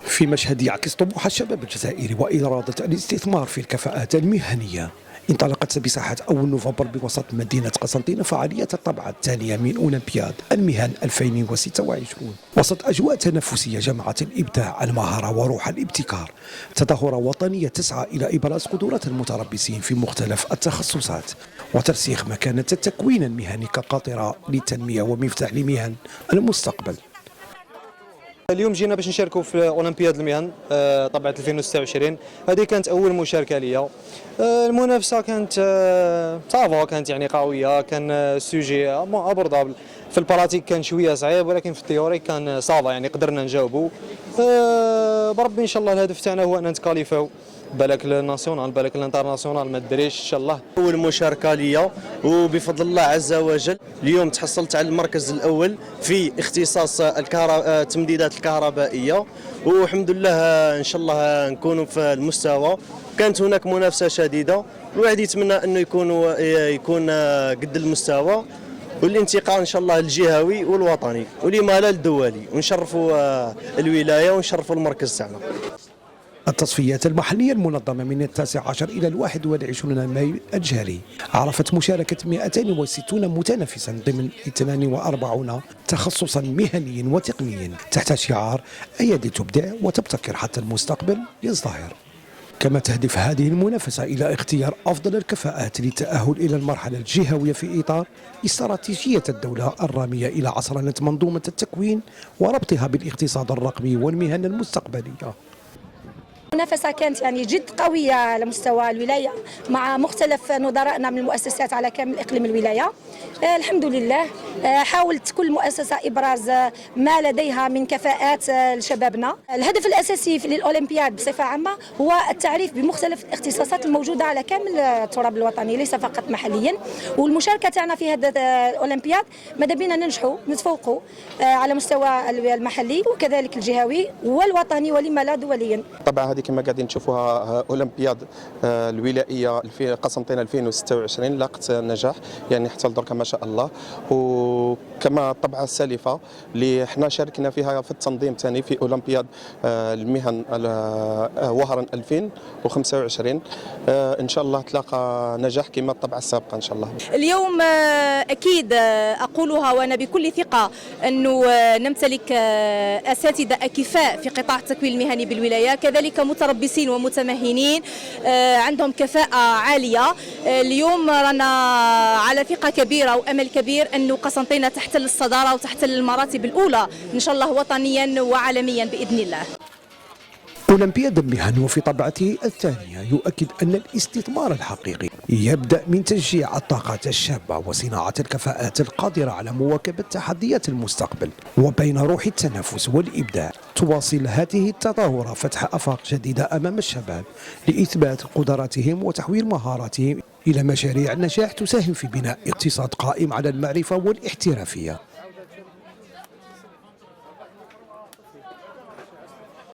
في مشهد يعكس طموح الشباب الجزائري وإرادة الاستثمار في الكفاءات المهنية، انطلقت بساحة أول نوفمبر بوسط مدينة قسنطينة فعالية الطبعة الثانية من أولمبياد المهن 2026 وسط أجواء تنافسية جمعت الإبداع، المهارة وروح الابتكار. تظاهرة وطنية تسعى إلى إبراز قدرات المتربصين في مختلف التخصصات وترسيخ مكانة التكوين المهني كقاطرة للتنمية ومفتاح لمهن المستقبل. اليوم جينا باش نشاركوا في اولمبياد المهن طبعا 2026. هذه كانت اول مشاركه ليا. المنافسه كانت صافا، كانت يعني قويه، كان سوجي ابوردابل. في البراتيك كان شويه صعيب، ولكن في التيوري كان صافا، يعني قدرنا نجاوبوا بربي. ان شاء الله الهدف تاعنا هو ان نتكاليفاو، بالك الناسيونال بالك الانترناسيونال ما داريش ان شاء الله. اول مشاركه ليا وبفضل الله عز وجل اليوم تحصلت على المركز الاول في اختصاص التمديدات الكهربائيه، والحمد لله ان شاء الله نكونوا في المستوى. كانت هناك منافسه شديده، الواحد يتمنى انه يكون قد المستوى، والانتقال ان شاء الله الجهوي والوطني ولما لا الدولي، ونشرفوا الولايه ونشرفوا المركز تاعنا. التصفيات المحلية المنظمة من 19 إلى 21 مايو الجاري عرفت مشاركة 260 متنافسا ضمن 42 تخصصا مهنيا وتقنيا تحت شعار أيادي تبدع وتبتكر حتى المستقبل يزدهر. كما تهدف هذه المنافسة إلى اختيار أفضل الكفاءات للتأهل إلى المرحلة الجهوية في إطار استراتيجية الدولة الرامية إلى عصرنة منظومة التكوين وربطها بالاقتصاد الرقمي والمهن المستقبلية. المنافسة كانت يعني جد قوية على مستوى الولاية مع مختلف نظرائنا من المؤسسات على كامل إقليم الولاية. الحمد لله حاولت كل مؤسسة إبراز ما لديها من كفاءات لشبابنا. الهدف الأساسي في الأولمبياد بصفة عامة هو التعريف بمختلف الاختصاصات الموجودة على كامل التراب الوطني ليس فقط محليا، والمشاركة تاعنا في هذا الأولمبياد ماذا بينا ننجحوا نتفوقوا على مستوى المحلي وكذلك الجهوي والوطني ولما لا دوليا. طبعا هذه كما قاعدين نشوفوها اولمبياد الولائيه في قسنطينه 2026 لاقت نجاح، يعني حتى لدرك ما شاء الله. وكما الطبعه السالفه اللي احنا شاركنا فيها في التنظيم ثاني في اولمبياد المهن وهران 2025 ان شاء الله تلاقى نجاح كما الطبعه السابقه ان شاء الله. اليوم اكيد اقولها وانا بكل ثقه انه نمتلك اساتذه اكفاء في قطاع التكوين المهني بالولايه، كذلك متربصين ومتمهنين عندهم كفاءة عالية. اليوم رانا على ثقة كبيرة وأمل كبير أنه قسنطينة تحتل الصدارة وتحتل المراتب الأولى إن شاء الله وطنيا وعالميا بإذن الله. أولمبياد المهن وفي طبعته الثانية يؤكد أن الاستثمار الحقيقي يبدأ من تشجيع الطاقات الشابة وصناعة الكفاءات القادرة على مواكبة تحديات المستقبل، وبين روح التنافس والإبداع تواصل هذه التظاهرة فتح آفاق جديدة أمام الشباب لإثبات قدراتهم وتحويل مهاراتهم إلى مشاريع نجاح تساهم في بناء اقتصاد قائم على المعرفة والاحترافية.